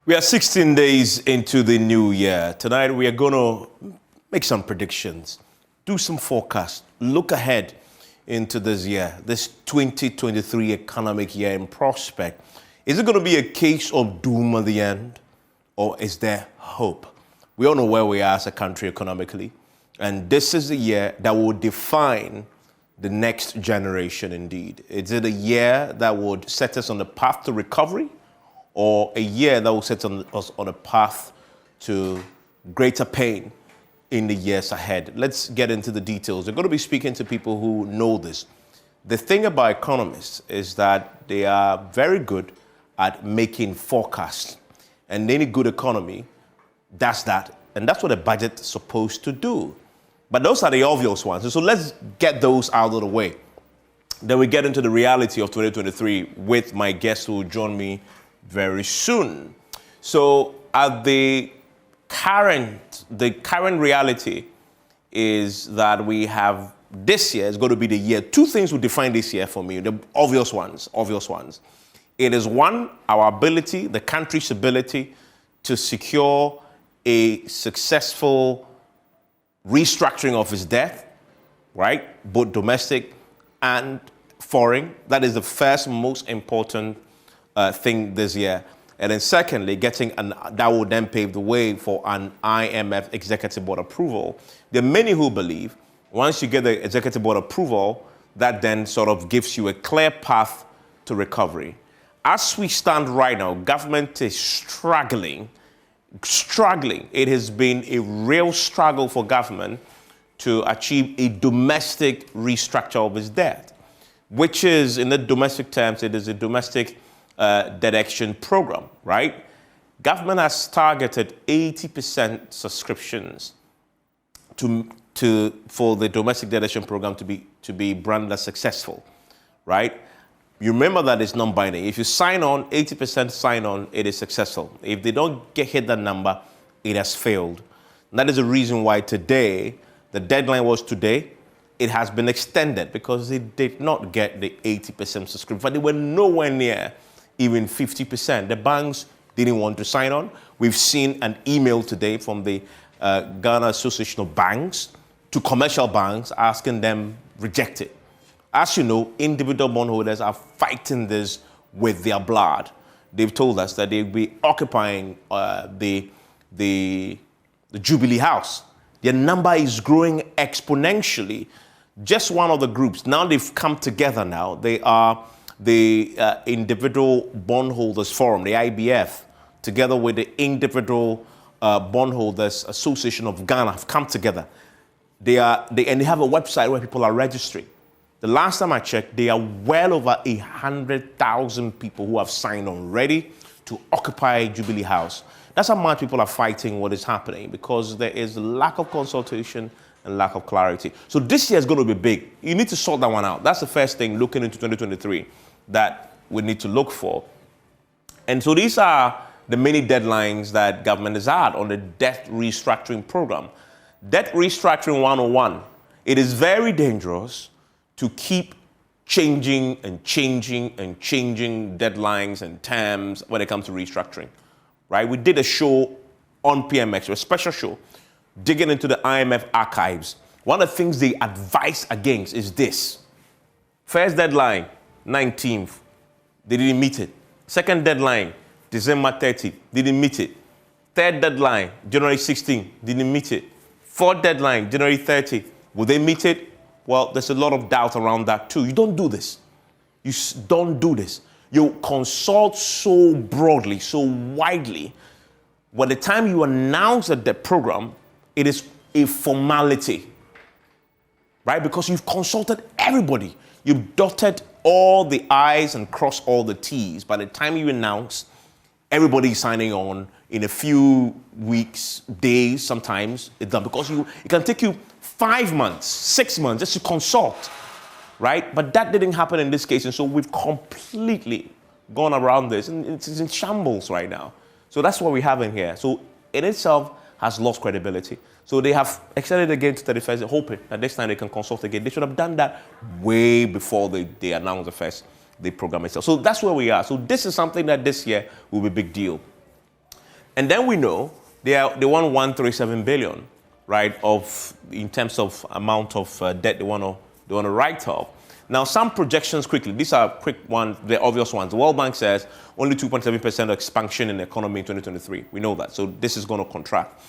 We are 16 days into the new year. Tonight we are going to make some predictions, do some forecasts, look ahead into this year, this 2023 economic year in prospect. Is it going to be a case of doom at the end, or is there hope? We all know where we are as a country economically, and this is the year that will define the next generation indeed. Is it a year that would set us on the path to recovery, or a year that will set us on a path to greater pain in the years ahead? Let's get into the details. We're going to be speaking to people who know this. The thing about economists is that they are very good at making forecasts. And any good economy does that. And that's what a budget is supposed to do. But those are the obvious ones. So let's get those out of the way. Then we get into the reality of 2023 with my guest who will join me very soon. So the current reality is that we have this year is going to be the year. Two things will define this year for me, the obvious ones. It is one, our ability, the country's ability to secure a successful restructuring of its debt, right? Both domestic and foreign. That is the first most important thing this year. And then secondly, that will then pave the way for an IMF executive board approval. There are many who believe once you get the executive board approval, that then sort of gives you a clear path to recovery. As we stand right now, government is struggling. It has been a real struggle for government to achieve a domestic restructure of its debt, which is, in the domestic terms, it is a domestic debt action program, right? Government has targeted 80% subscriptions for the domestic debt action program to be branded as successful, right? You remember that it's non-binding. If you sign on, 80% sign on, it is successful. If they don't hit that number, it has failed. And that is the reason why today, the deadline was today. It has been extended because they did not get the 80% subscription, but they were nowhere near even 50%. The banks didn't want to sign on. We've seen an email today from the Ghana Association of Banks to commercial banks asking them reject it. As you know, individual bondholders are fighting this with their blood. They've told us that they'll be occupying the Jubilee House. Their number is growing exponentially. Just one of the groups. Now they've come together now. They are the Individual Bondholders Forum, the IBF, together with the Individual Bondholders Association of Ghana have come together. They have a website where people are registering. The last time I checked, there are well over 100,000 people who have signed on ready to occupy Jubilee House. That's how much people are fighting what is happening, because there is lack of consultation and lack of clarity. So this year is going to be big. You need to sort that one out. That's the first thing looking into 2023 that we need to look for. And so these are the many deadlines that government has had on the debt restructuring program. Debt restructuring 101. It is very dangerous to keep changing deadlines and terms when it comes to restructuring, right? We did a show on PMX, a special show, digging into the IMF archives. One of the things they advise against is this. First deadline, 19th, they didn't meet it. Second deadline, December 30th, didn't meet it. Third deadline, January 16th, didn't meet it. Fourth deadline, January 30th, will they meet it? Well, there's a lot of doubt around that too. You don't do this. Don't do this. You consult so broadly, so widely. By the time you announce the program, it is a formality, right? Because you've consulted everybody. You've dotted all the I's and crossed all the T's. By the time you announce, everybody's signing on in a few weeks, days, sometimes it's done. Because it can take you 5 months, 6 months just to consult, right? But that didn't happen in this case. And so we've completely gone around this. And it's in shambles right now. So that's what we have in here. So in itself has lost credibility. So they have extended again to 31st, hoping that this time they can consult again. They should have done that way before they announced the program itself. So that's where we are. So this is something that this year will be a big deal. And then we know they want 137 billion, right, in terms of amount of debt they want to write off. Now, some projections quickly. These are quick ones, the obvious ones. The World Bank says only 2.7% expansion in the economy in 2023. We know that. So this is going to contract.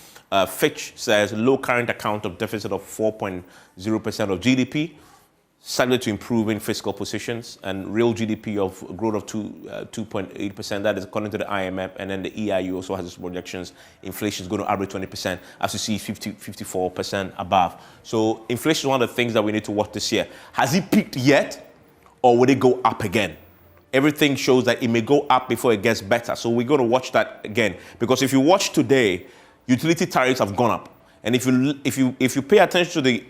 Fitch says low current account of deficit of 4.0% of GDP, subject to improving fiscal positions, and real GDP of growth of 2.8%. That is according to the IMF. And then the EIU also has its projections. Inflation is going to average 20%, as you see 54% above. So inflation is one of the things that we need to watch this year. Has it peaked yet, or will it go up again? Everything shows that it may go up before it gets better. So we're going to watch that again. Because if you watch today, utility tariffs have gone up. And if you pay attention to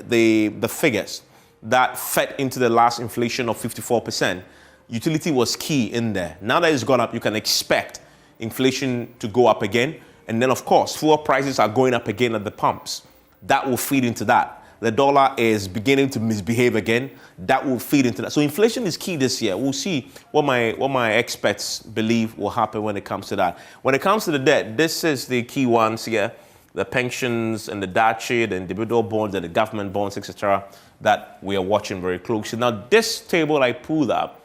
the figures that fed into the last inflation of 54%, utility was key in there. Now that it's gone up, you can expect inflation to go up again. And then, of course, fuel prices are going up again at the pumps. That will feed into that. The dollar is beginning to misbehave again. That will feed into that. So inflation is key this year. We'll see what my experts believe will happen when it comes to that. When it comes to the debt, this is the key ones here. The pensions and the DACHI, the individual bonds and the government bonds, etc., that we are watching very closely. Now, this table I pulled up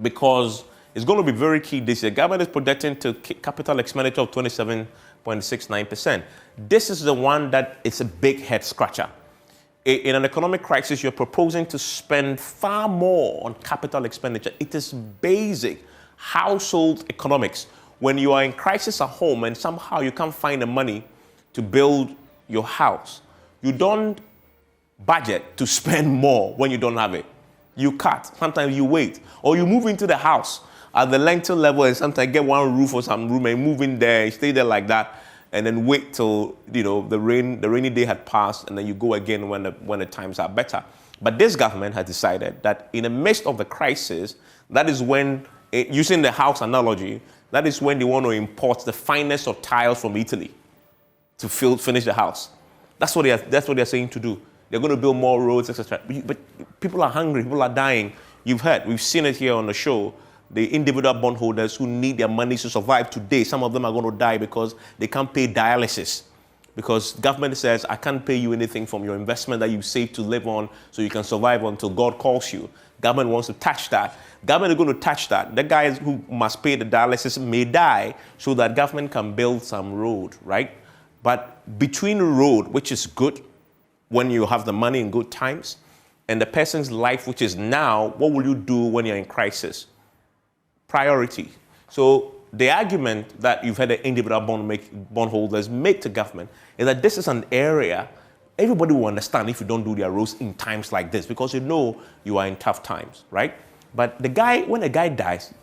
because it's going to be very key this year. Government is projecting to capital expenditure of 27.69%. This is the one that it's a big head scratcher. In an economic crisis, you're proposing to spend far more on capital expenditure. It is basic household economics. When you are in crisis at home and somehow you can't find the money to build your house, you don't budget to spend more when you don't have it. You cut. Sometimes you wait. Or you move into the house at the lentil level and sometimes get one roof or some room and move in there, stay there like that, and then wait till the rainy day had passed, and then you go again when the times are better. But this government has decided that in the midst of the crisis, that is when, using the house analogy, that is when they want to import the finest of tiles from Italy to finish the house. That's what they're saying to do. They're going to build more roads, etc. But people are hungry. People are dying. You've heard. We've seen it here on the show. The individual bondholders who need their money to survive today, some of them are going to die because they can't pay dialysis. Because government says, I can't pay you anything from your investment that you saved to live on so you can survive until God calls you. Government wants to touch that. Government is going to touch that. The guys who must pay the dialysis may die so that government can build some road, right? But between the road, which is good when you have the money in good times, and the person's life, which is now, what will you do when you're in crisis? Priority. So the argument that you've had the individual bondholders make to government is that this is an area everybody will understand if you don't do their roads in times like this, because you know you are in tough times, right? But when a guy dies,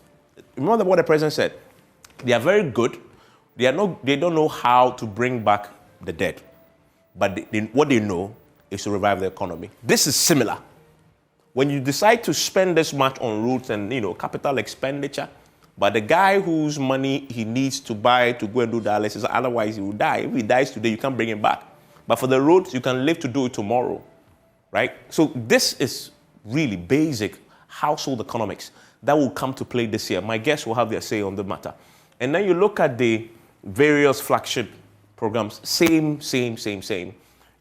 remember what the president said, they are very good. They don't know how to bring back the dead. But what they know is to revive the economy. This is similar. When you decide to spend this much on roads and capital expenditure, but the guy whose money he needs to buy to go and do dialysis, otherwise he will die. If he dies today, you can't bring him back. But for the roads, you can live to do it tomorrow, right? So this is really basic household economics that will come to play this year. My guests will have their say on the matter. And then you look at the various flagship programs, same.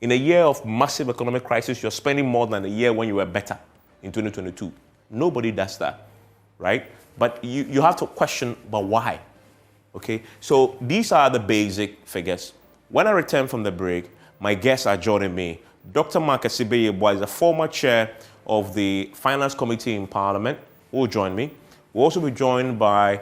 In a year of massive economic crisis, you're spending more than a year when you were better in 2022. Nobody does that, right? But you have to question, but why? Okay, so these are the basic figures. When I return from the break, my guests are joining me. Dr. Marcus Sibeyebwa is a former chair of the Finance Committee in Parliament, who will join me. We'll also be joined by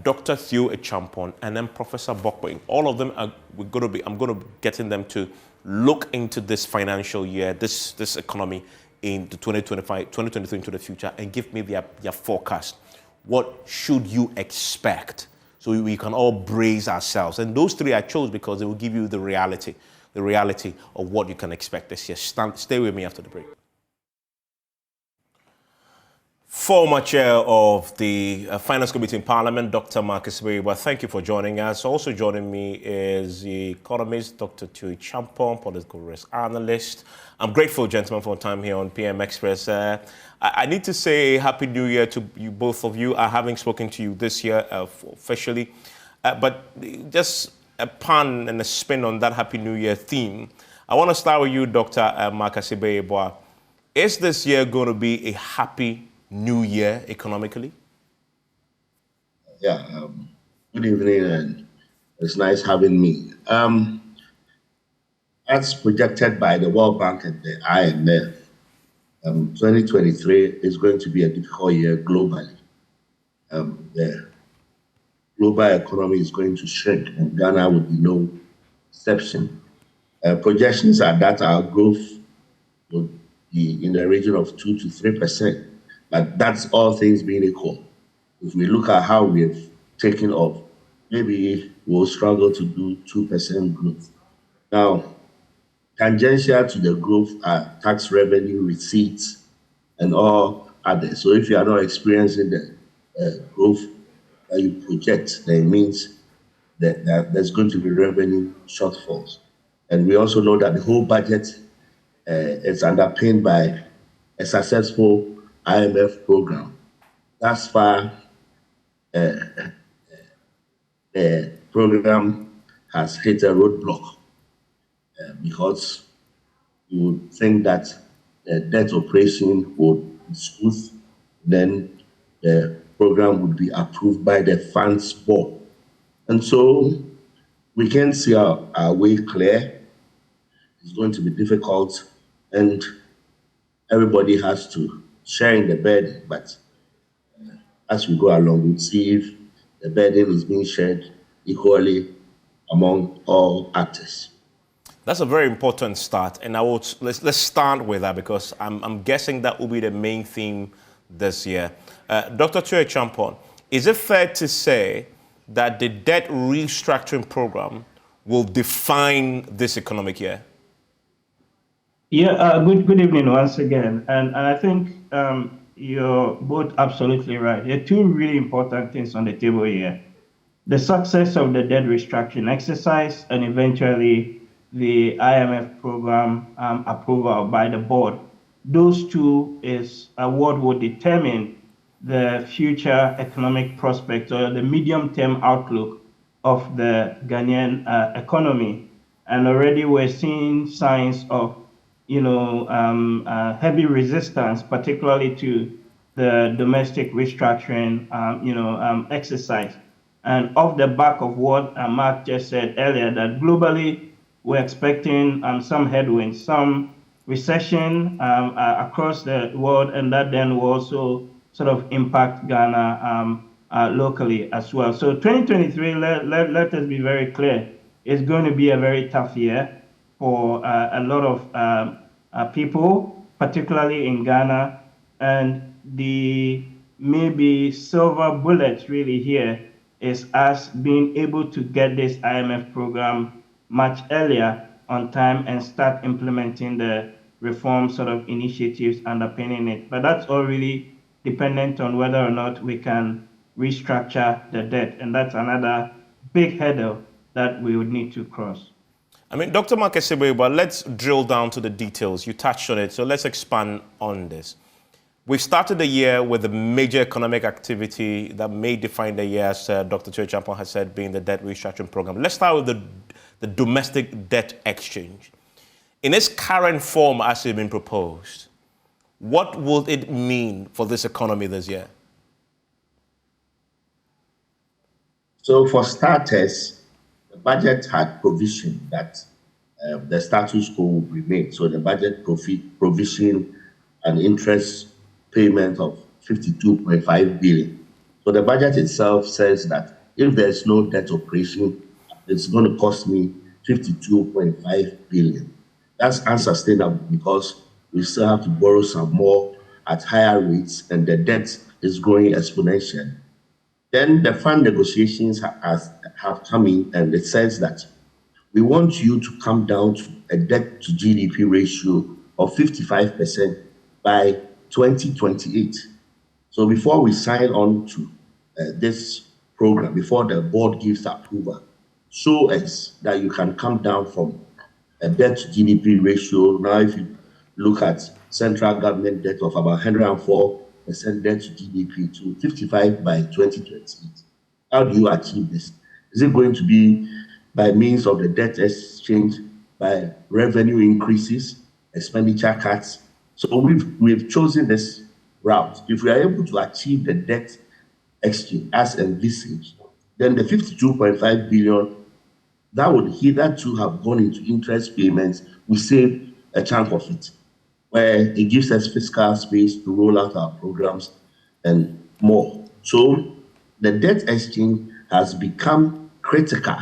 Dr. Theo Echampon and then Professor Bokwe. All of them I'm going to be getting them to look into this financial year, this economy in the 2023 into the future, and give me their forecast. What should you expect? So we can all brace ourselves. And those three I chose because they will give you the reality of what you can expect this year. Stay with me after the break. Former chair of the Finance Committee in Parliament, Dr. Marcus Sibeyebwa, thank you for joining us. Also joining me is the economist, Dr. Theo Echampon, political risk analyst. I'm grateful, gentlemen, for your time here on PM Express. I need to say Happy New Year to you, both of you. I haven't spoken to you this year officially. But just a pun and a spin on that Happy New Year theme. I want to start with you, Dr. Makasibeyeboa. Is this year going to be a happy new year economically? Yeah, good evening, and it's nice having me. As projected by the World Bank and the IMF, 2023 is going to be a difficult year globally. The global economy is going to shrink, and Ghana will be no exception. Projections are that our growth will be in the region of 2 to 3%, but that's all things being equal. If we look at how we've taken off, maybe we'll struggle to do 2% growth. Now, tangential to the growth are tax revenue, receipts, and all others. So if you are not experiencing the growth that you project, then it means that there's going to be revenue shortfalls. And we also know that the whole budget is underpinned by a successful IMF program. Thus far, the program has hit a roadblock because you would think that the debt operation would be smooth, then the program would be approved by the funds board. And so we can see our way clear. It's going to be difficult, and everybody has to share in the burden. But as we go along, we'll see if the burden is being shared equally among all actors. That's a very important start, and let's start with that because I'm guessing that will be the main theme this year. Dr. Tue Champon, is it fair to say that the debt restructuring program will define this economic year? Yeah, good evening once again. And I think you're both absolutely right. There are two really important things on the table here. The success of the debt restructuring exercise and eventually the IMF program approval by the board. Those two is what will determine the future economic prospects or the medium-term outlook of the Ghanaian economy. And already we're seeing signs of heavy resistance, particularly to the domestic restructuring, exercise. And off the back of what Mark just said earlier, that globally we're expecting some headwinds, some recession across the world, and that then will also sort of impact Ghana locally as well. So 2023, let us be very clear, is going to be a very tough year for a lot of people, particularly in Ghana. And the maybe silver bullet really here is us being able to get this IMF program much earlier on time and start implementing the reform sort of initiatives underpinning it. But that's all really dependent on whether or not we can restructure the debt. And that's another big hurdle that we would need to cross. I mean, Dr. Makasibeyeboa, let's drill down to the details. You touched on it, so let's expand on this. We started the year with a major economic activity that may define the year, as Dr. Tue Champon has said, being the debt restructuring program. Let's start with the domestic debt exchange. In its current form as it's been proposed, what will it mean for this economy this year? So for starters, the budget had provision that the status quo would remain. So the budget provision an interest payment of 52.5 billion. So the budget itself says that if there's no debt operation, it's going to cost me 52.5 billion. That's unsustainable because we still have to borrow some more at higher rates and the debt is growing exponentially. Then the fund negotiations have come in and it says that we want you to come down to a debt to GDP ratio of 55% by 2028. So before we sign on to this program, before the board gives approval, show us that you can come down from a debt to GDP ratio. Now, if you look at central government debt of about 104% debt to GDP to 55 by 2028, how do you achieve this? Is it going to be by means of the debt exchange, by revenue increases, expenditure cuts? So we've chosen this route. If we are able to achieve the debt exchange as envisaged, then the 52.5 billion that would hitherto have gone into interest payments, we save a chunk of it, where it gives us fiscal space to roll out our programs and more. So the debt exchange has become critical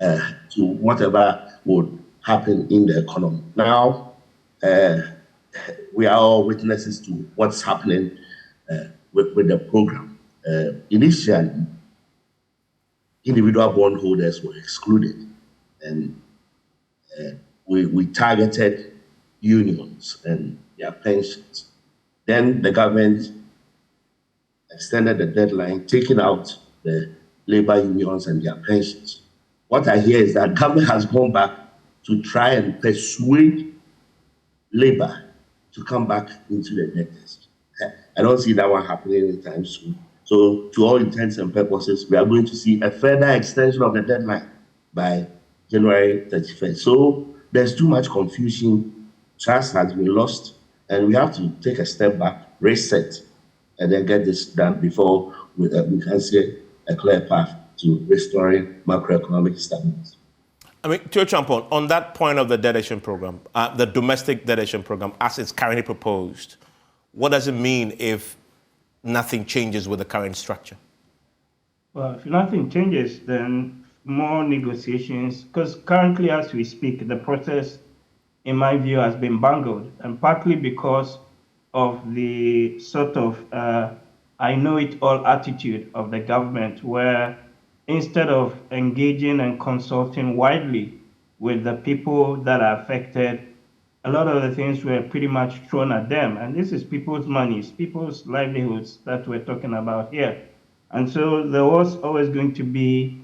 to whatever would happen in the economy. Now, we are all witnesses to what's happening with the program. Initially, individual bondholders were excluded, and we targeted unions and their pensions. Then the government extended the deadline, taking out the labor unions and their pensions. What I hear is that government has gone back to try and persuade labor to come back into the debt exchange. I don't see that one happening anytime soon. So to all intents and purposes, we are going to see a further extension of the deadline by January 31st. So there's too much confusion. Trust has been lost, and we have to take a step back, reset, and then get this done before we can see a clear path to restoring macroeconomic stability. I mean, to your Champon, on that point of the debt exchange program, the domestic debt exchange program, as it's currently proposed, what does it mean if nothing changes with the current structure? Well, if nothing changes, then more negotiations, because currently as we speak, the process, in my view, has been bungled, and partly because of the sort of I know it all attitude of the government, where instead of engaging and consulting widely with the people that are affected, a lot of the things were pretty much thrown at them. And this is people's monies, people's livelihoods that we're talking about here. And so there was always going to be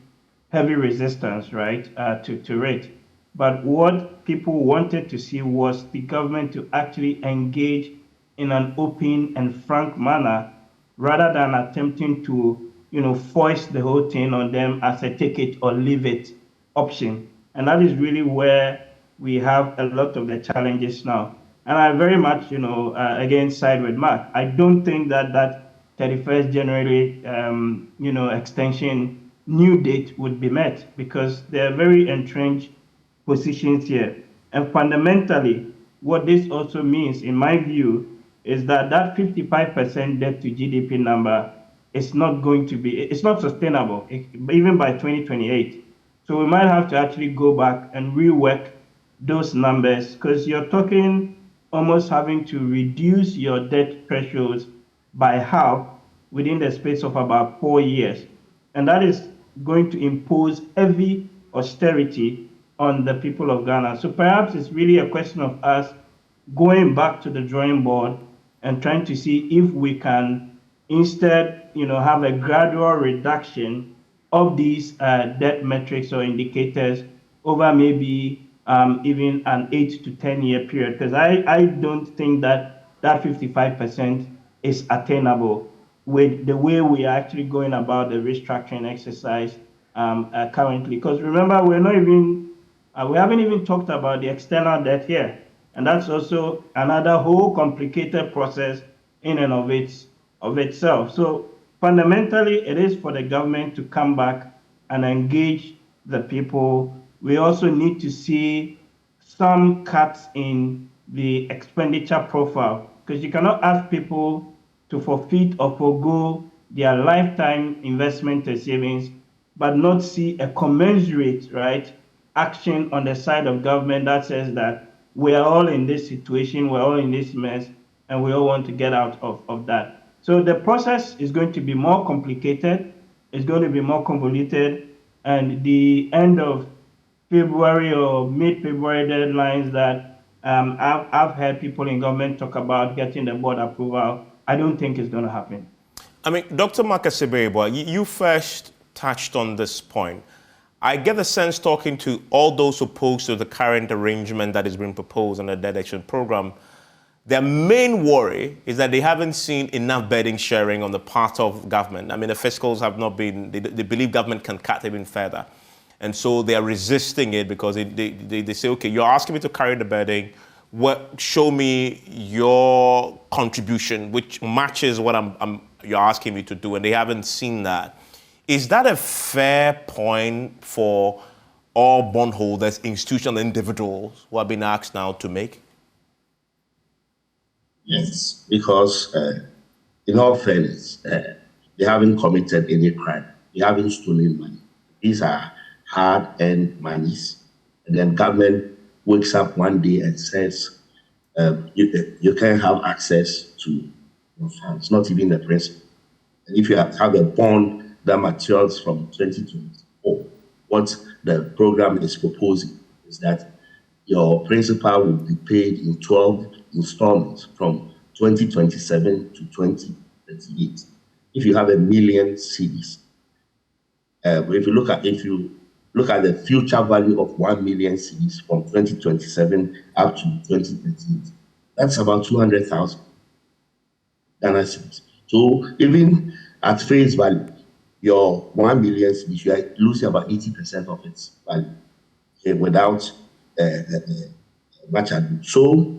heavy resistance, right, to it. But what people wanted to see was the government to actually engage in an open and frank manner, rather than attempting to, foist the whole thing on them as a take it or leave it option. And that is really where we have a lot of the challenges now. And I very much, again, side with Mark. I don't think that 31st January, extension new date would be met, because there are very entrenched positions here. And fundamentally, what this also means, in my view, is that 55% debt to GDP number is not going to be, it's not sustainable, even by 2028. So we might have to actually go back and rework those numbers, because you're talking almost having to reduce your debt thresholds by half within the space of about 4 years. And that is going to impose heavy austerity on the people of Ghana. So perhaps it's really a question of us going back to the drawing board and trying to see if we can instead, have a gradual reduction of these debt metrics or indicators over maybe even an 8 to 10 year period. Because I don't think that 55% is attainable with the way we are actually going about the restructuring exercise currently. Because remember, we haven't even talked about the external debt here. And that's also another whole complicated process in and of itself. So fundamentally, it is for the government to come back and engage the people. We also need to see some cuts in the expenditure profile, because you cannot ask people to forfeit or forgo their lifetime investment and savings, but not see a commensurate, right, action on the side of government that says that we are all in this situation, we're all in this mess, and we all want to get out of that. So the process is going to be more complicated, it's going to be more convoluted, and the end of February or mid-February deadlines that I've heard people in government talk about getting the board approval, I don't think it's going to happen. I mean, Dr. Marcus Siberiboa, you first touched on this point. I get the sense, talking to all those opposed to the current arrangement that is being proposed in the debt exchange program, Their main worry is that they haven't seen enough burden sharing on the part of government. I mean, the fiscals have not been, they believe government can cut even further. And so they are resisting it because they say, okay, you're asking me to carry the burden. Show me your contribution, which matches what you're asking me to do, and they haven't seen that. Is that a fair point for all bondholders, institutional individuals who have been asked now to make? Yes, because in all fairness, they haven't committed any crime. They haven't stolen money. These are hard-earned monies. And then government wakes up one day and says, you can't have access to your funds, not even the principal. And if you have a bond that matures from 2024, what the program is proposing is that your principal will be paid in 12 installments from 2027 to 2038. If you have 1 million cedis, if you look at the future value of 1 million cedis from 2027 up to 2038, that's about 200,000 Ghana cedis. So even at face value, your 1 million cedis, you are losing about 80% of its value, okay, without much ado. So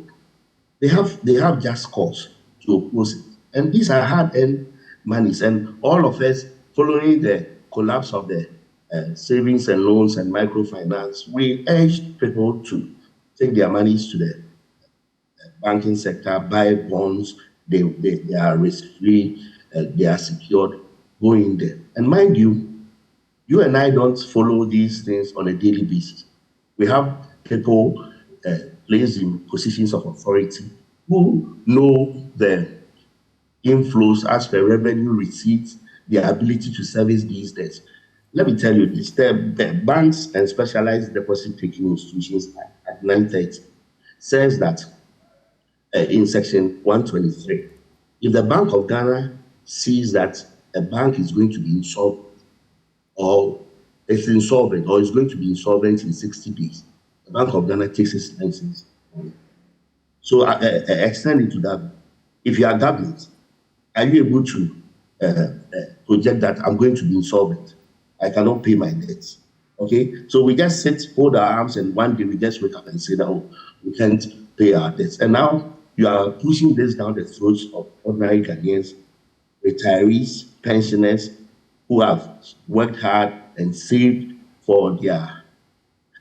they have just cause to oppose it. And these are hard-earned monies. And all of us, following the collapse of the savings and loans and microfinance, we urged people to take their monies to the banking sector, buy bonds. They are risk-free, they are secured, go in there. And mind you, you and I don't follow these things on a daily basis. We have people placed in positions of authority who know the inflows as per revenue receipts, their ability to service these debts. Let me tell you this, the banks and specialized deposit-taking institutions at 930 says that in section 123, if the Bank of Ghana sees that a bank is going to be insolvent or is insolvent or is going to be insolvent in 60 days, the Bank of Ghana takes its license. So extend it to that. If you are government, are you able to project that I'm going to be insolvent? I cannot pay my debts. Okay? So we just hold our arms, and one day we just wake up and say that, oh, we can't pay our debts. And now you are pushing this down the throats of ordinary Ghanaians, retirees, pensioners who have worked hard and saved for their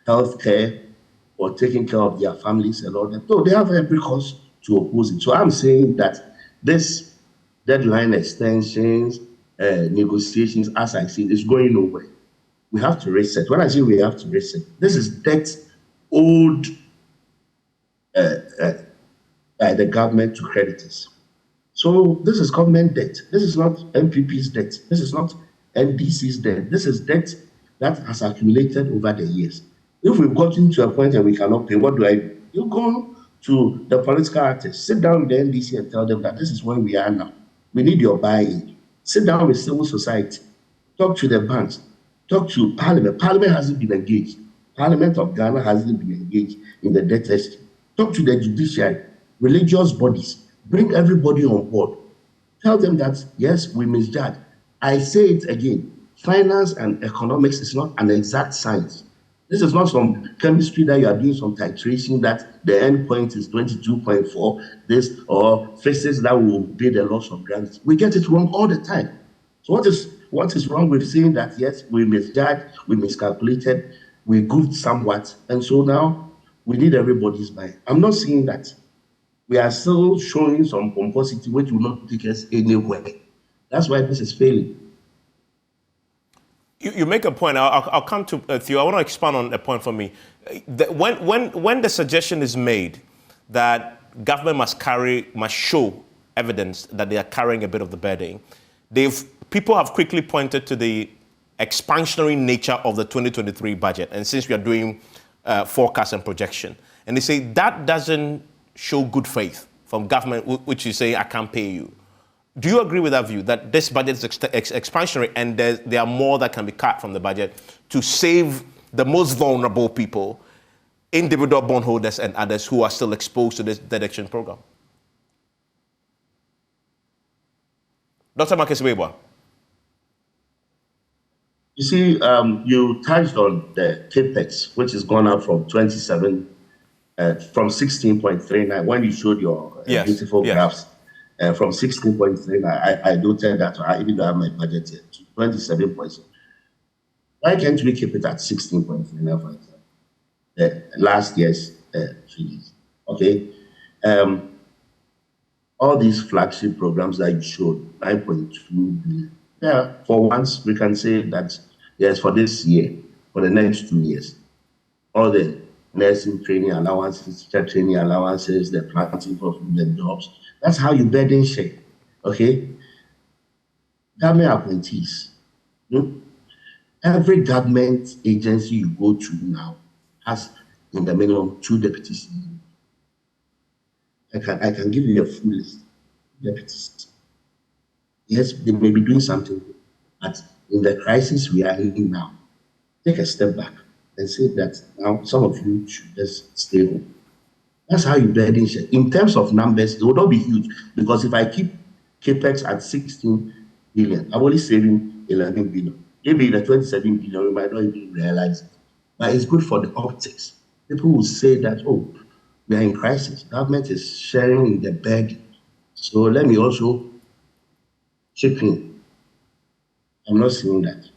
health care or taking care of their families and all that. No, they have every cause to oppose it. So I'm saying that this deadline extensions, negotiations, as I see, is going nowhere. We have to reset. When I say we have to reset, this is debt owed by the government to creditors. So this is government debt. This is not MPP's debt. This is not NDC's debt. This is debt that has accumulated over the years. If we've gotten to a point and we cannot pay, what do I do? You go to the political actors, sit down with the NDC and tell them that this is where we are now. We need your buy-in. Sit down with civil society. Talk to the banks. Talk to Parliament. Parliament hasn't been engaged. Parliament of Ghana hasn't been engaged in the debt testing. Talk to the judiciary, religious bodies. Bring everybody on board. Tell them that, yes, we misjudge. I say it again. Finance and economics is not an exact science. This is not some chemistry that you are doing some titration that the end point is 22.4, this, or physics that will be the loss of gravity. We get it wrong all the time. So what is wrong with saying that, yes, we misjudged, we miscalculated, we goofed somewhat, and so now we need everybody's buy. I'm not saying that. We are still showing some pomposity which will not take us anywhere. That's why this is failing. You make a point. I'll come to Theo. I want to expand on a point for me. When the suggestion is made that government must show evidence that they are carrying a bit of the burden, people have quickly pointed to the expansionary nature of the 2023 budget. And since we are doing forecast and projection, and they say that doesn't show good faith from government, which you say, I can't pay you. Do you agree with that view, that this budget is expansionary and there are more that can be cut from the budget to save the most vulnerable people, individual bondholders and others who are still exposed to this debt exchange program? Dr. Makesibebwa. You see, you touched on the capex, which has gone up from 16.39 when you showed your Yes, beautiful yes. graphs. From 16.39, I noted that I even though I have my budget here to 27.7. Why can't we keep it at 16.39, for example? Last year's figures. Okay. All these flagship programs that you showed, 9.2 billion. Yeah, for once, we can say that, yes, for this year, for the next 2 years, all the nursing training allowances, teacher training allowances, the planting for the jobs, that's how you burden share, okay? Government appointees. Every government agency you go to now has, in the minimum, 2 deputies. I can give you a full list. Deputies. Yes, they may be doing something, but in the crisis we are in now, take a step back and say that now some of you should just stay home. That's how you burden share. In terms of numbers, they will not be huge because if I keep capex at 16 billion, I'm only saving 11 billion. Maybe the 27 billion, we might not even realize it. But it's good for the optics. People will say that, oh, we are in crisis. Government is sharing the burden. So let me also chip in. I'm not seeing that.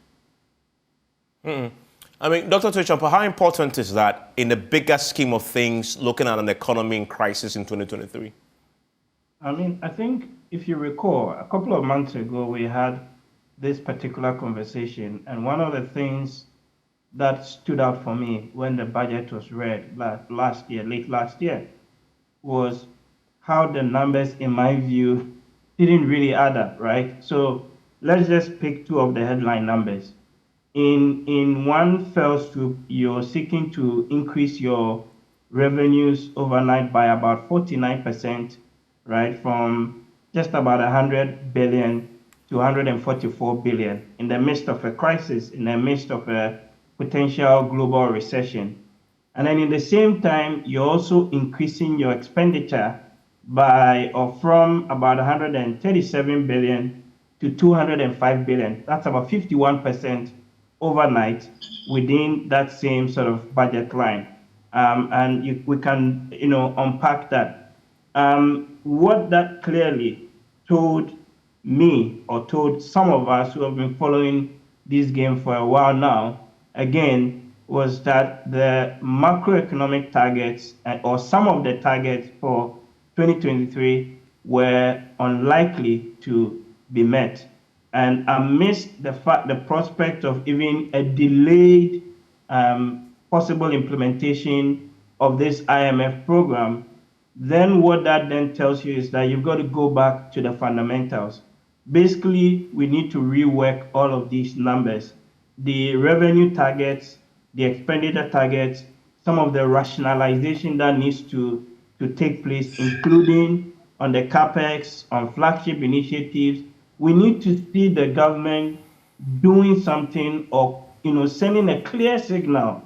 I mean, Dr. Tuichampa, how important is that in the bigger scheme of things, looking at an economy in crisis in 2023? I mean, I think if you recall, a couple of months ago, we had this particular conversation, and one of the things that stood out for me when the budget was read last year, late last year, was how the numbers, in my view, didn't really add up, right? So let's just pick two of the headline numbers. In one fell swoop, you're seeking to increase your revenues overnight by about 49%, right? From just about 100 billion to 144 billion in the midst of a crisis, in the midst of a potential global recession. And then in the same time, you're also increasing your expenditure by or from about 137 billion to 205 billion. That's about 51% overnight within that same sort of budget line. We can, unpack that. What that clearly told me or told some of us who have been following this game for a while now, again, was that the macroeconomic targets or some of the targets for 2023 were unlikely to be met. And amidst the prospect of even a delayed possible implementation of this IMF program, then what that then tells you is that you've got to go back to the fundamentals. Basically, we need to rework all of these numbers, the revenue targets, the expenditure targets, some of the rationalization that needs to take place, including on the capex, on flagship initiatives. We need to see the government doing something or sending a clear signal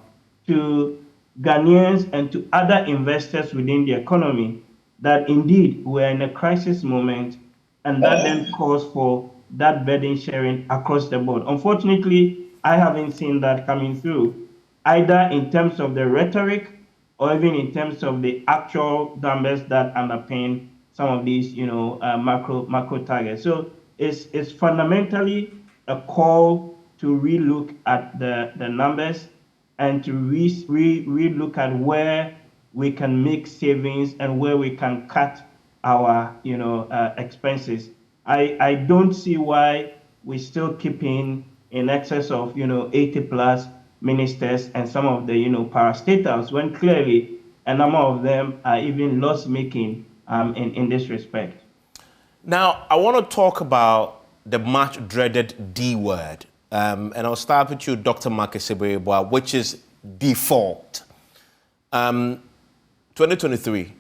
to Ghanaians and to other investors within the economy that indeed we're in a crisis moment, and that then calls for that burden sharing across the board. Unfortunately, I haven't seen that coming through, either in terms of the rhetoric or even in terms of the actual numbers that underpin some of these, macro targets. So it's fundamentally a call to relook at the numbers and to re-look at where we can make savings and where we can cut our expenses. I don't see why we're still keeping in excess of 80 plus ministers and some of the parastatals when clearly a number of them are even loss making in this respect. Now, I want to talk about the much dreaded D word. And I'll start with you, Dr. Makesibebwa, which is default. 2023,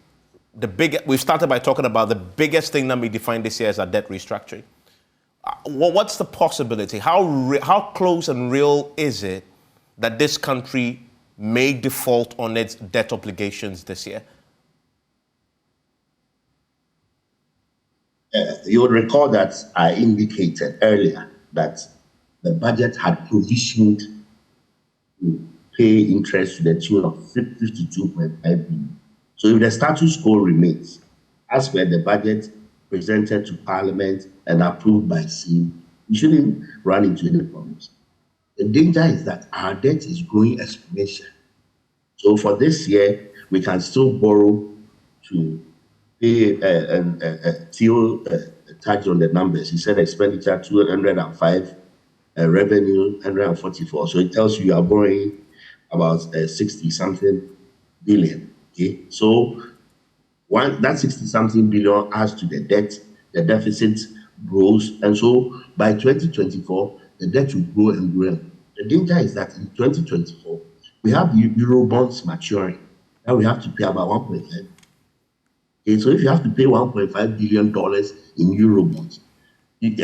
we've started by talking about the biggest thing that we define this year as our debt restructuring. What's the possibility? How close and real is it that this country may default on its debt obligations this year? You would recall that I indicated earlier that the budget had provisioned to pay interest to the tune of 52.5 billion. So if the status quo remains, as per the budget presented to Parliament and approved by SEAM, we shouldn't run into any problems. The danger is that our debt is growing exponentially. So for this year, we can still borrow to pay Theo touched on the numbers. He said expenditure 205, revenue 144. So it tells you are borrowing about 60 something billion. Okay, so that 60 something billion adds to the debt, the deficit grows, and so by 2024 the debt will grow and grow. The danger is that in 2024 we have euro bonds maturing, and we have to pay about 1.5. Okay, so if you have to pay $1.5 billion in euro bonds, you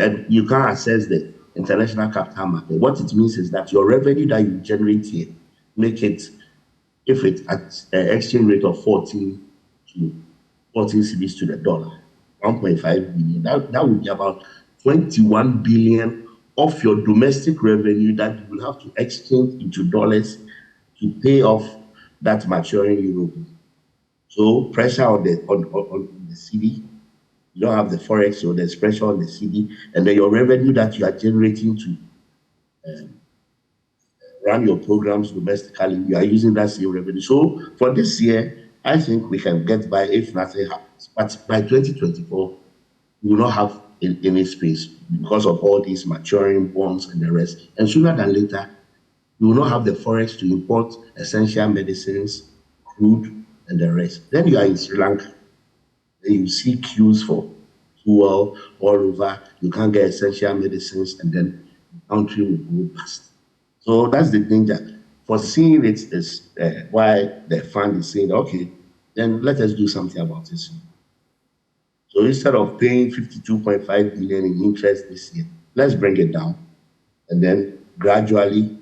can't access the international capital market. What it means is that your revenue that you generate here, make it, if it's at an exchange rate of 14 cedis to the dollar, 1.5 billion, that would be about 21 billion of your domestic revenue that you will have to exchange into dollars to pay off that maturing euro bond. So pressure on the cedi, you don't have the forex, so there's pressure on the cedi, and then your revenue that you are generating to run your programs domestically, you are using that same revenue. So for this year, I think we can get by if nothing happens. But by 2024, we will not have any space because of all these maturing bonds and the rest. And sooner than later, we will not have the forex to import essential medicines, crude, and the rest. Then you are in Sri Lanka. Then you see queues for fuel all over. You can't get essential medicines, and then the country will go past. So that's the danger. Foreseeing it is why the fund is saying, okay, then let us do something about this. So instead of paying 52.5 billion in interest this year, let's bring it down and then gradually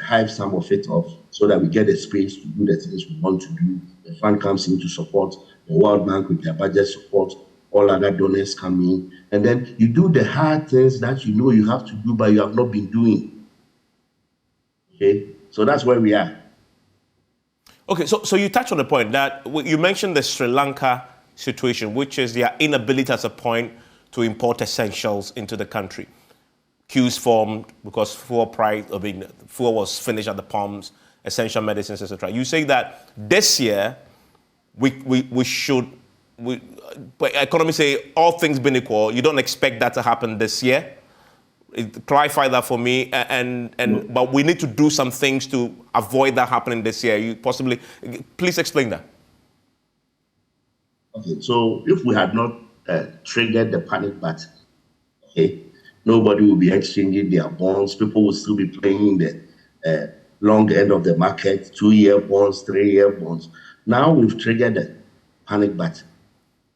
hive some of it off so that we get the space to do the things we want to do. The fund comes in to support the World Bank with their budget support, all other donors come in, and then you do the hard things that you know you have to do, but you have not been doing. Okay, so that's where we are. Okay, so you touched on the point that you mentioned the Sri Lanka situation, which is their inability at a point to import essentials into the country. Queues formed because fuel was finished at the pumps, essential medicines, etc. You say that this year we should, economists say all things being equal, you don't expect that to happen this year. Clarify that for me, but we need to do some things to avoid that happening this year. Please explain that. Okay, so if we had not triggered the panic button, okay, nobody will be exchanging their bonds. People will still be playing the long end of the market, 2-year bonds, 3-year bonds. Now we've triggered the panic button.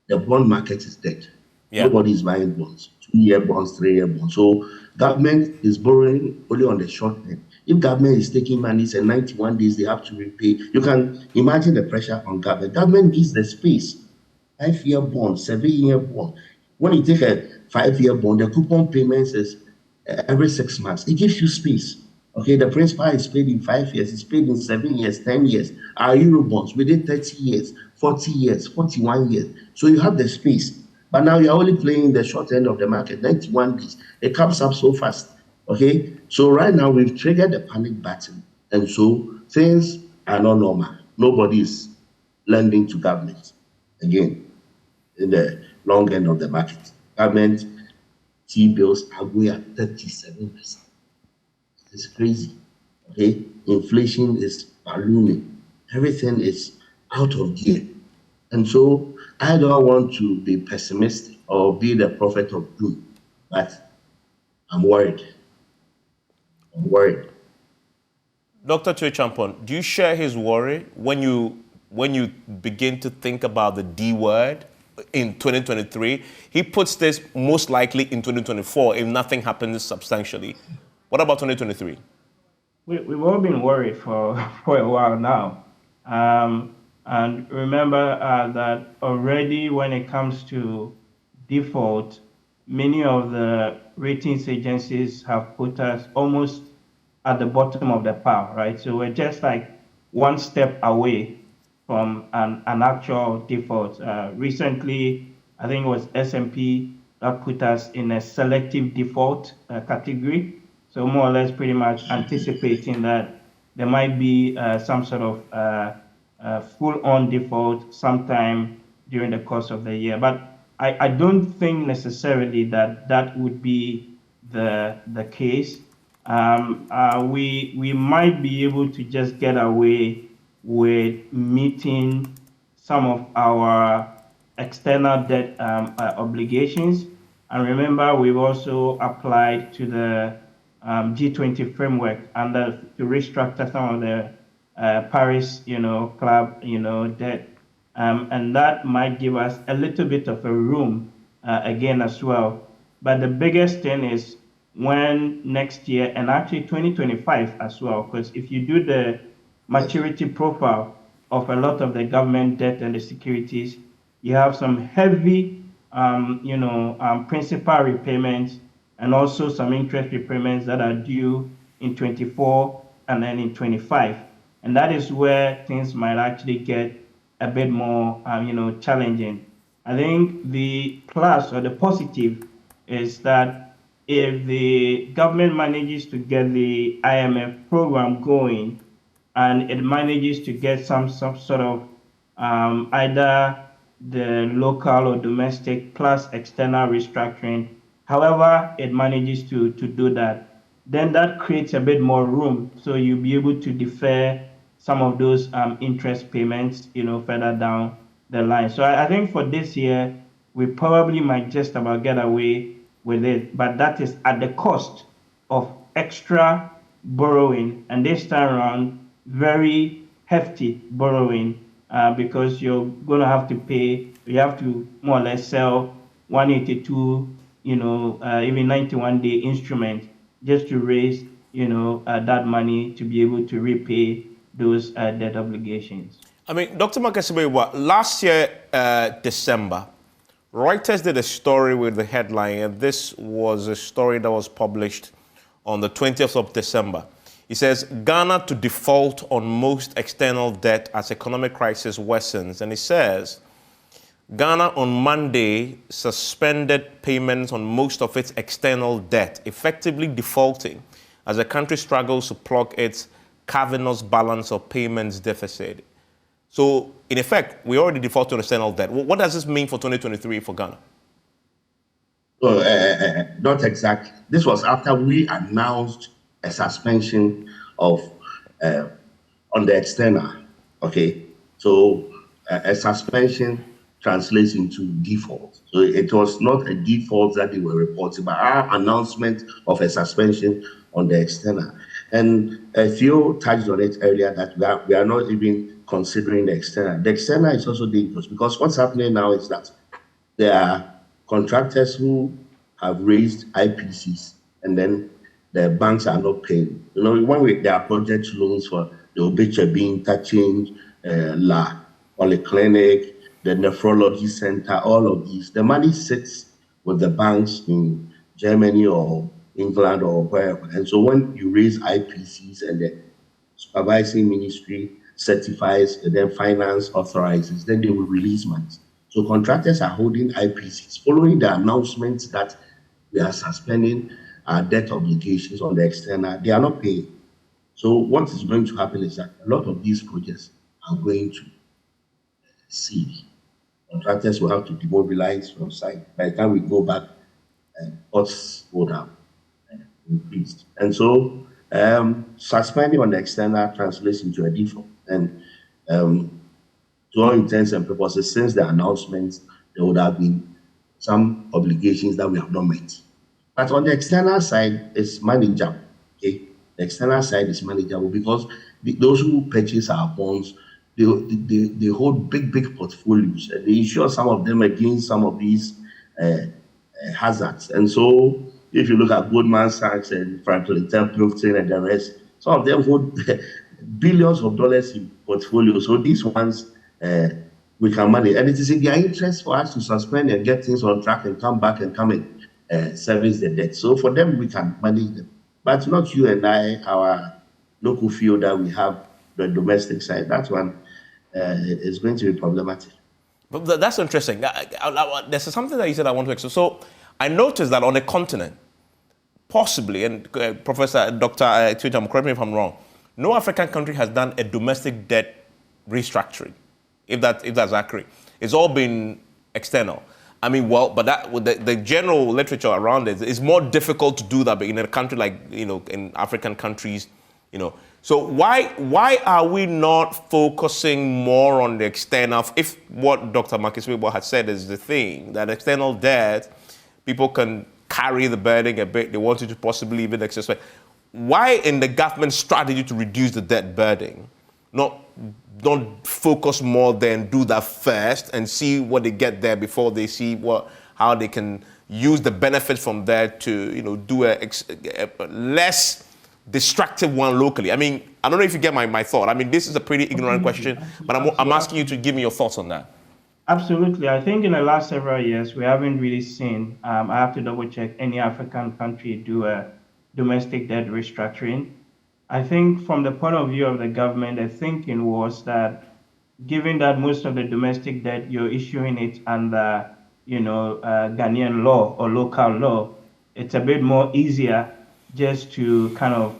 The bond market is dead. Yeah. Nobody is buying bonds, 2-year bonds, 3-year bonds. So government is borrowing only on the short end. If government is taking money, it's 91 days, they have to repay. You can imagine the pressure on government. Government needs the space. 5-year bond, 7-year bond. When you take a 5-year bond, the coupon payments is every 6 months. It gives you space. Okay, the principal is paid in 5 years, it's paid in 7 years, 10 years. Our euro bonds within 30 years, 40 years, 41 years. So you have the space. But now you're only playing the short end of the market, 91 days. It comes up so fast. Okay, so right now we've triggered the panic button. And so things are not normal. Nobody is lending to government. Again, in the long end of the market. Government T-bills are going at 37%. It's crazy. Okay, inflation is ballooning. Everything is out of gear. And so I don't want to be pessimistic or be the prophet of doom, but I'm worried. Dr. Champon, do you share his worry when you begin to think about the D word in 2023? He puts this most likely in 2024 if nothing happens substantially. What about 2023? We've all been worried for a while now. And remember that already when it comes to default, many of the ratings agencies have put us almost at the bottom of the pile, right? So we're just like one step away from an actual default. Recently, I think it was S&P that put us in a selective default category. So more or less pretty much anticipating that there might be some sort of full-on default sometime during the course of the year. But I don't think necessarily that would be the case. We might be able to just get away with meeting some of our external debt obligations. And remember, we've also applied to the G20 framework to restructure some of the Paris, club, debt. And that might give us a little bit of a room again as well. But the biggest thing is when next year, and actually 2025 as well, because if you do the maturity profile of a lot of the government debt and the securities, you have some heavy, principal repayments and also some interest repayments that are due in 24 and then in 25. And that is where things might actually get a bit more, challenging. I think the plus or the positive is that if the government manages to get the IMF program going and it manages to get some sort of either the local or domestic plus external restructuring, however it manages to do that, then that creates a bit more room. So you'll be able to defer some of those interest payments, further down the line. So I think for this year, we probably might just about get away with it, but that is at the cost of extra borrowing, and this time around, very hefty borrowing, because you're going to have to you have to more or less sell 182, even 91-day instrument just to raise, that money to be able to repay those debt obligations. I mean, Dr. Makasibewa, last year, December, Reuters did a story with the headline, and this was a story that was published on the 20th of December. It says, Ghana to default on most external debt as economic crisis worsens. And it says, Ghana on Monday suspended payments on most of its external debt, effectively defaulting as the country struggles to plug its cavernous balance of payments deficit. So, in effect, we already defaulted on external debt. What does this mean for 2023 for Ghana? Well, not exactly. This was after we announced a suspension of on the external. Okay, so a suspension translates into default. So it was not a default that they were reporting, but our announcement of a suspension on the external. And a few touched on it earlier that we are not even considering the external. The external is also dangerous because what's happening now is that there are contractors who have raised IPCs and then the banks are not paying. When there are project loans for the Obecha interchange, La Polyclinic, the nephrology center, all of these, the money sits with the banks in Germany or England or wherever. And so when you raise IPCs and the supervising ministry certifies and then finance authorizes, then they will release money. So contractors are holding IPCs following the announcement that we are suspending our debt obligations on the external. They are not paying. So what is going to happen is that a lot of these projects are going to cease. Contractors will have to demobilize from site. By the time we go back, costs would have increased. And so suspending on the external translates into a default. And to all intents and purposes, since the announcement, there would have been some obligations that we have not met. But on the external side, it's manageable. Okay, the external side is manageable because those who purchase our bonds, they hold big portfolios. They insure some of them against some of these hazards. And so, if you look at Goldman Sachs and Franklin Templeton and the rest, some of them hold billions of dollars in portfolios. So these ones, we can manage. And it is in their interest for us to suspend and get things on track and come back and service the debt. So for them, we can manage them. But not you and I, our local field that we have, the domestic side. That one is going to be problematic. But that's interesting. There's something that you said I want to explain. So I noticed that on the continent, possibly, and Professor Dr. Twitcham, correct me if I'm wrong, no African country has done a domestic debt restructuring, if that's accurate. It's all been external. I mean, well, but that with the general literature around it, it's more difficult to do that in a country like, in African countries, So why are we not focusing more on the external? If what Dr. Marcus Weber had said is the thing, that external debt, people can carry the burden a bit. They want you to possibly even exercise. Why in the government strategy to reduce the debt burden, not focus more than do that first and see what they get there before they see how they can use the benefits from there to do a less destructive one locally? I mean, I don't know if you get my thought. I mean, this is a pretty ignorant question, but I'm asking you to give me your thoughts on that. Absolutely. I think in the last several years, we haven't really seen, I have to double check, any African country do a domestic debt restructuring. I think from the point of view of the government, the thinking was that given that most of the domestic debt, you're issuing it under, Ghanaian law or local law, it's a bit more easier just to kind of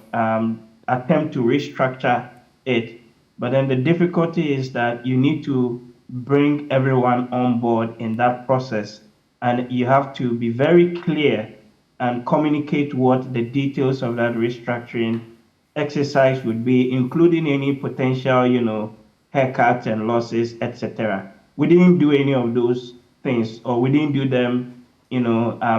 attempt to restructure it. But then the difficulty is that you need to bring everyone on board in that process. And you have to be very clear and communicate what the details of that restructuring exercise would be, including any potential, haircuts and losses, etc. We didn't do any of those things, or we didn't do them, in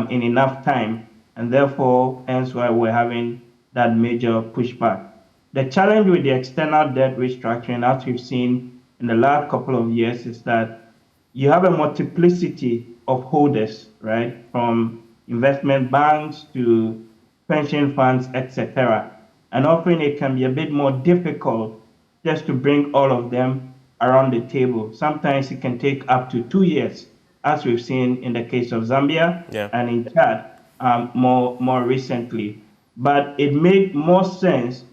enough time. And therefore, hence why we're having that major pushback. The challenge with the external debt restructuring, as we've seen in the last couple of years, is that you have a multiplicity of holders, right? From investment banks to pension funds, etc. And often it can be a bit more difficult just to bring all of them around the table. Sometimes it can take up to 2 years, as we've seen in the case of Zambia and in Chad more recently. But it made more sense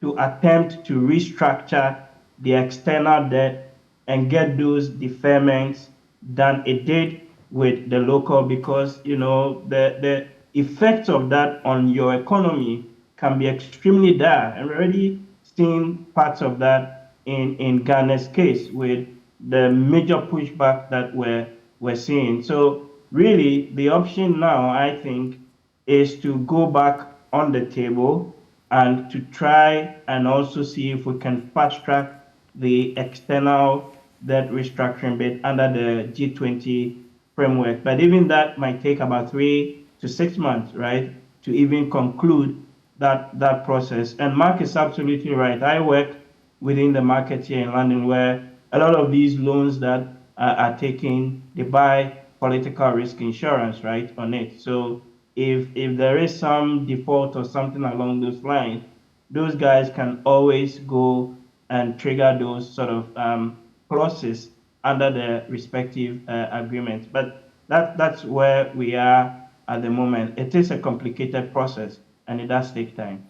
to attempt to restructure the external debt and get those deferments than it did with the local, because the effects of that on your economy can be extremely dire. And we're already seeing parts of that in Ghana's case with the major pushback that we're seeing. So really, the option now, I think, is to go back on the table and to try and also see if we can fast track the external debt restructuring bit under the G20 framework. But even that might take about 3 to 6 months, right, to even conclude that process. And Mark is absolutely right. I work within the market here in London, where a lot of these loans that are taken, they buy political risk insurance, right, on it. So if there is some default or something along those lines, those guys can always go and trigger those sort of clauses under the respective agreements. But that's where we are at the moment. It is a complicated process, and it does take time.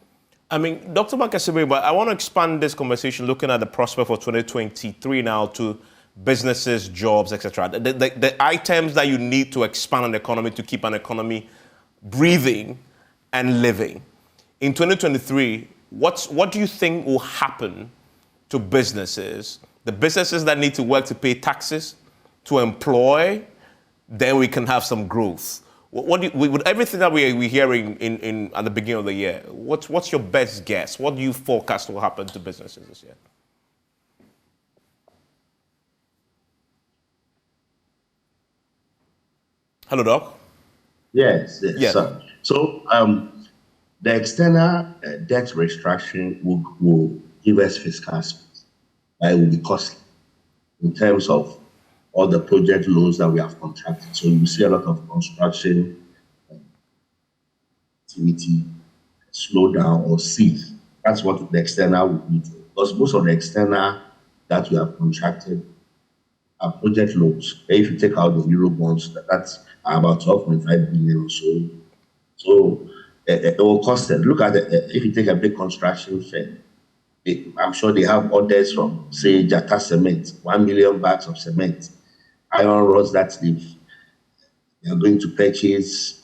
I mean, Dr. Makasibe, but I want to expand this conversation looking at the prospect for 2023 now to businesses, jobs, etc. The items that you need to expand an economy to keep an economy breathing and living. In 2023, what do you think will happen to businesses? The businesses that need to work to pay taxes, to employ, then we can have some growth. With everything that we're hearing in at the beginning of the year, what's your best guess? What do you forecast will happen to businesses this year? Hello, Doc. Yes. So the external debt restructuring will give us fiscal space. It will be costly in terms of all the project loans that we have contracted. So you see a lot of construction activity slow down or cease. That's what the external will do. Because most of the external that we have contracted project loans. If you take out the Euro bonds, that's about 12.5 billion or so. So it will cost them. Look at if you take a big construction firm, I'm sure they have orders from, say, Jata Cement, 1 million bags of cement, iron rods that they are going to purchase,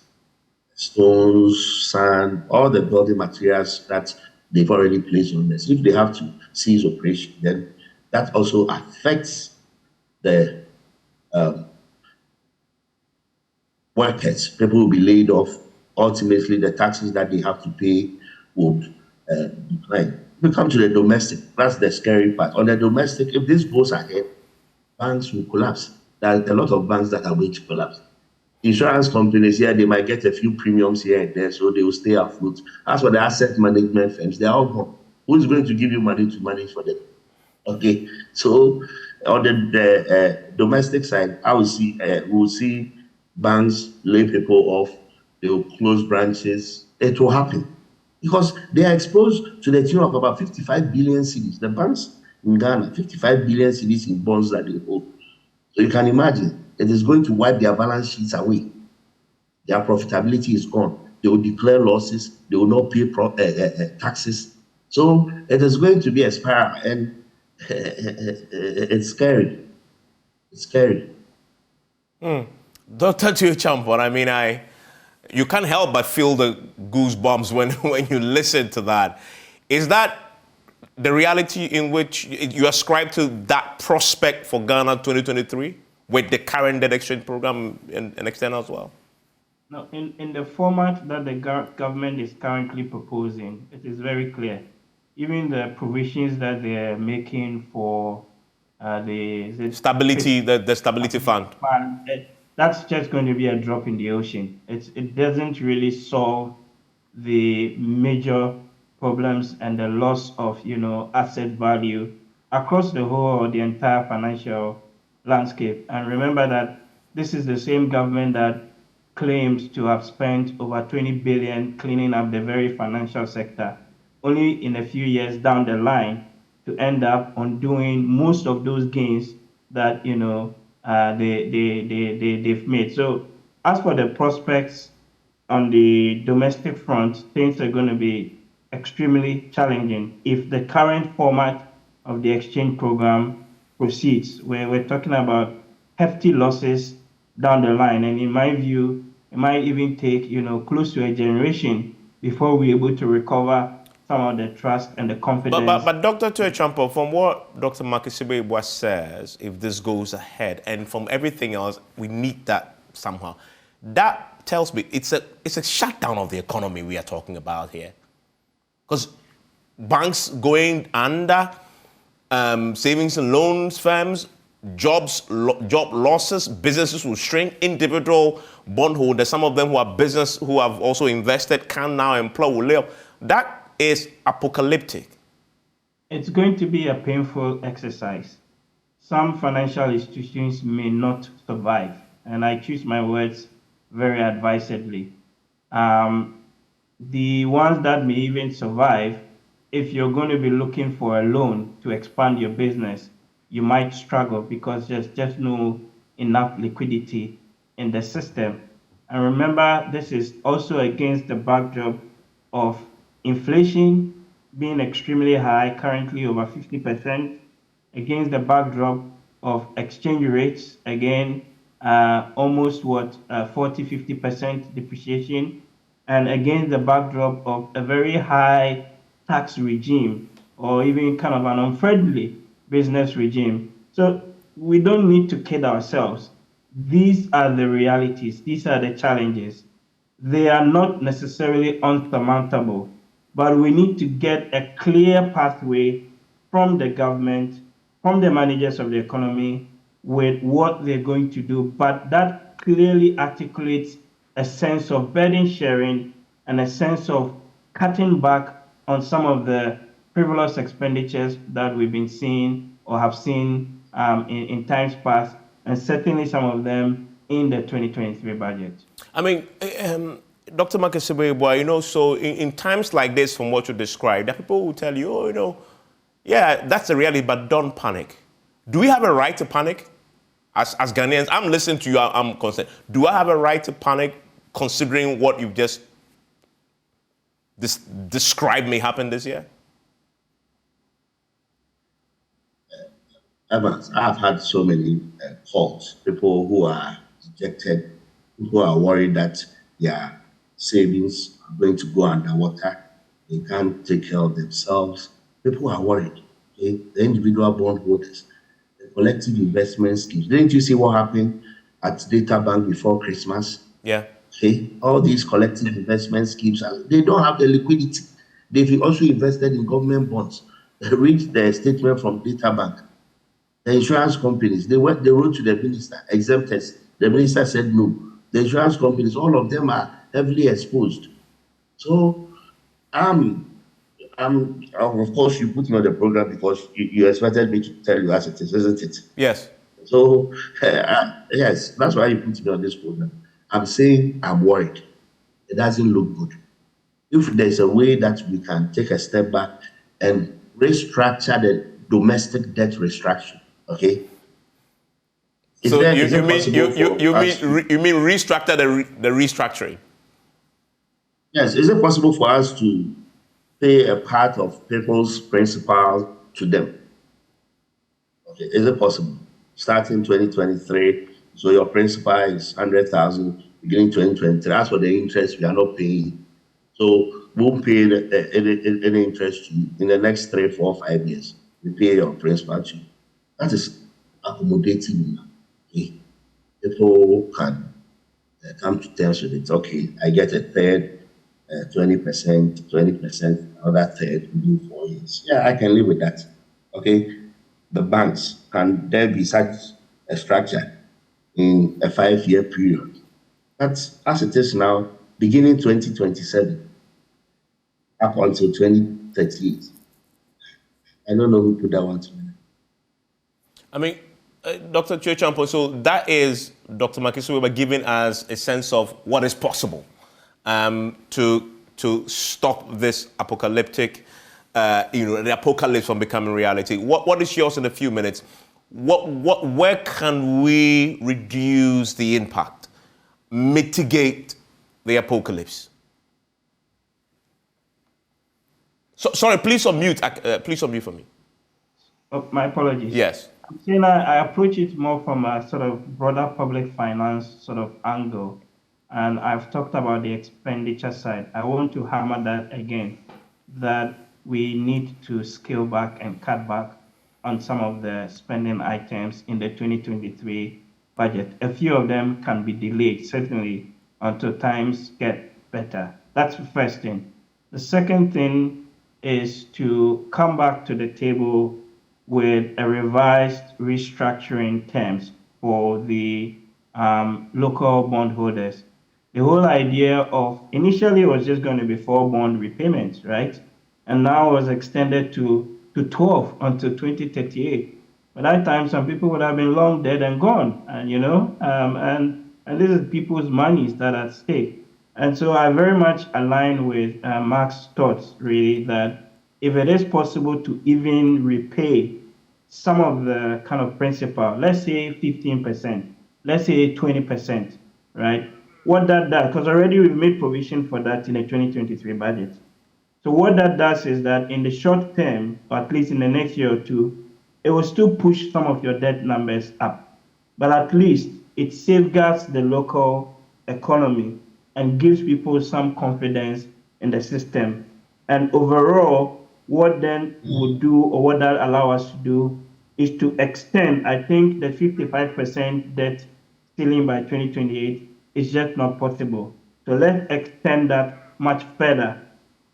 stones, sand, all the building materials that they've already placed on this. If they have to cease operation, then that also affects the workers. People will be laid off. Ultimately, the taxes that they have to pay would decline. We come to the domestic. That's the scary part. On the domestic, if this goes ahead, banks will collapse. There are a lot of banks that are going to collapse. Insurance companies, yeah, they might get a few premiums here and there, so they will stay afloat. As for the asset management firms, they're all gone. Who's going to give you money to manage for them? Okay, so on the domestic side, we'll see banks lay people off, they will close branches. It will happen because they are exposed to the tune of about 55 billion cedis. The banks in Ghana, 55 billion cedis in bonds that they hold. So you can imagine it is going to wipe their balance sheets away. Their profitability is gone. They will declare losses. They will not pay taxes. So it is going to be a spiral, and it's scary. It's scary. Dr. Champon, I mean, you can't help but feel the goosebumps when you listen to that. Is that the reality in which you ascribe to that prospect for Ghana 2023 with the current debt exchange program and external as well? No, in the format that the government is currently proposing, it is very clear. Even the provisions that they're making for the stability, the stability fund. That's just going to be a drop in the ocean. It doesn't really solve the major problems and the loss of asset value across the whole or the entire financial landscape. And remember that this is the same government that claims to have spent over 20 billion cleaning up the very financial sector, only in a few years down the line to end up undoing most of those gains that they've made. So as for the prospects on the domestic front, things are going to be extremely challenging if the current format of the exchange program proceeds, where we're talking about hefty losses down the line. And in my view, it might even take close to a generation before we're able to recover some of the trust and the confidence. But Dr. Tuechampo, from what Dr. Makisibe says, if this goes ahead, and from everything else, we need that somehow. That tells me it's a shutdown of the economy we are talking about here. Because banks going under, savings and loans firms, job losses, businesses will shrink, individual bondholders, some of them who have also invested, can now employ, will lay off. That is apocalyptic. It's going to be a painful exercise. Some financial institutions may not survive, and I choose my words very advisedly. The ones that may even survive, if you're going to be looking for a loan to expand your business, you might struggle because there's just no enough liquidity in the system. And remember, this is also against the backdrop of inflation being extremely high, currently over 50%, against the backdrop of exchange rates, again, almost 40-50% depreciation, and against the backdrop of a very high tax regime, or even kind of an unfriendly business regime. So we don't need to kid ourselves. These are the realities. These are the challenges. They are not necessarily unsurmountable, but we need to get a clear pathway from the government, from the managers of the economy, with what they're going to do. But that clearly articulates a sense of burden sharing and a sense of cutting back on some of the frivolous expenditures that we've been seeing or have seen in times past, and certainly some of them in the 2023 budget. I mean, Dr. Makisibe, so in times like this, from what you described, that people will tell you, yeah, that's the reality, but don't panic. Do we have a right to panic? As Ghanaians, I'm listening to you, I'm concerned. Do I have a right to panic considering what you've just described may happen this year? Evans, I've had so many calls, people who are dejected, who are worried that their savings are going to go underwater. They can't take care of themselves. People are worried. Okay? The individual bondholders, the collective investment schemes. Didn't you see what happened at Data Bank before Christmas? Yeah. Okay, all these collective investment schemes, they don't have the liquidity. They've also invested in government bonds. They read the statement from Data Bank. The insurance companies, they wrote to the minister, exempted. The minister said no. The insurance companies, all of them are heavily exposed. So, of course, you put me on the program because you expected me to tell you as it is, isn't it? Yes. So, yes, that's why you put me on this program. I'm saying I'm worried. It doesn't look good. If there's a way that we can take a step back and restructure the domestic debt restructuring, okay? So you mean restructure the restructuring? Yes, is it possible for us to pay a part of people's principal to them? Okay, is it possible? Starting 2023, so your principal is 100,000, beginning 2023. As for the interest, we are not paying. So we won't pay any interest to you in the next 3, 4, 5 years. We pay your principal to you. That is accommodating. Okay? People can come to terms with it. Okay, I get a third, 20%, 20%, another third within 4 years. Yeah, I can live with that. Okay, the banks, can there be such a structure in a 5-year period? That's as it is now, beginning 2027, up until 2038. I don't know who put that one together. I mean, Dr. Chochampo, so that is Dr. Makisuweba giving us a sense of what is possible to stop this apocalyptic, the apocalypse from becoming reality. What is yours in a few minutes? Where can we reduce the impact, mitigate the apocalypse? So, sorry, please unmute. Please unmute for me. Oh, my apologies. Yes. I approach it more from a sort of broader public finance sort of angle. And I've talked about the expenditure side. I want to hammer that again, that we need to scale back and cut back on some of the spending items in the 2023 budget. A few of them can be delayed, certainly, until times get better. That's the first thing. The second thing is to come back to the table with a revised restructuring terms for the local bondholders. The whole idea of initially it was just going to be 4 bond repayments, right? And now it was extended to 12 until 2038. By that time, some people would have been long dead and gone, and and this is people's monies that are at stake. And so I very much align with Mark's thoughts, really, that if it is possible to even repay some of the kind of principal, let's say 15%, let's say 20%, right? What that does, because already we've made provision for that in the 2023 budget. So what that does is that in the short term, or at least in the next year or two, it will still push some of your debt numbers up. But at least it safeguards the local economy and gives people some confidence in the system. And overall, what then would do, or what that allow us to do, is to extend, I think the 55% debt ceiling by 2028 is just not possible. So let's extend that much further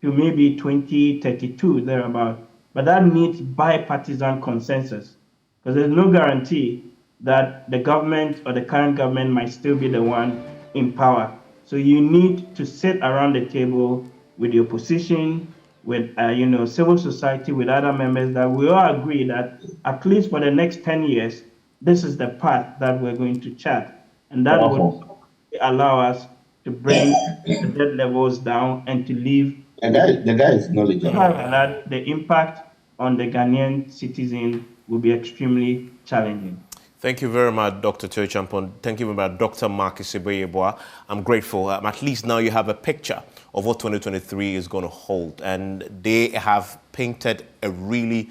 to maybe 2032, thereabout. But that needs bipartisan consensus, because there's no guarantee that the government or the current government might still be the one in power. So you need to sit around the table with the opposition, with civil society, with other members, that we all agree that at least for the next 10 years, this is the path that we're going to chart. And that would allow us to bring the debt levels down and to leave The guy is knowledgeable. that the impact on the Ghanaian citizen will be extremely challenging. Thank you very much, Dr. Teo Champon. Thank you very much, Dr. Marcus Ibeyeboa. I'm grateful. At least now you have a picture of what 2023 is going to hold. And they have painted a really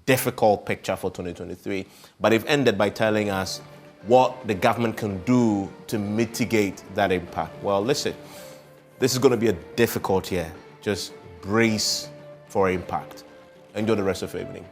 difficult picture for 2023. But they've ended by telling us what the government can do to mitigate that impact. Well, listen, this is going to be a difficult year. Just brace for impact. Enjoy the rest of your evening.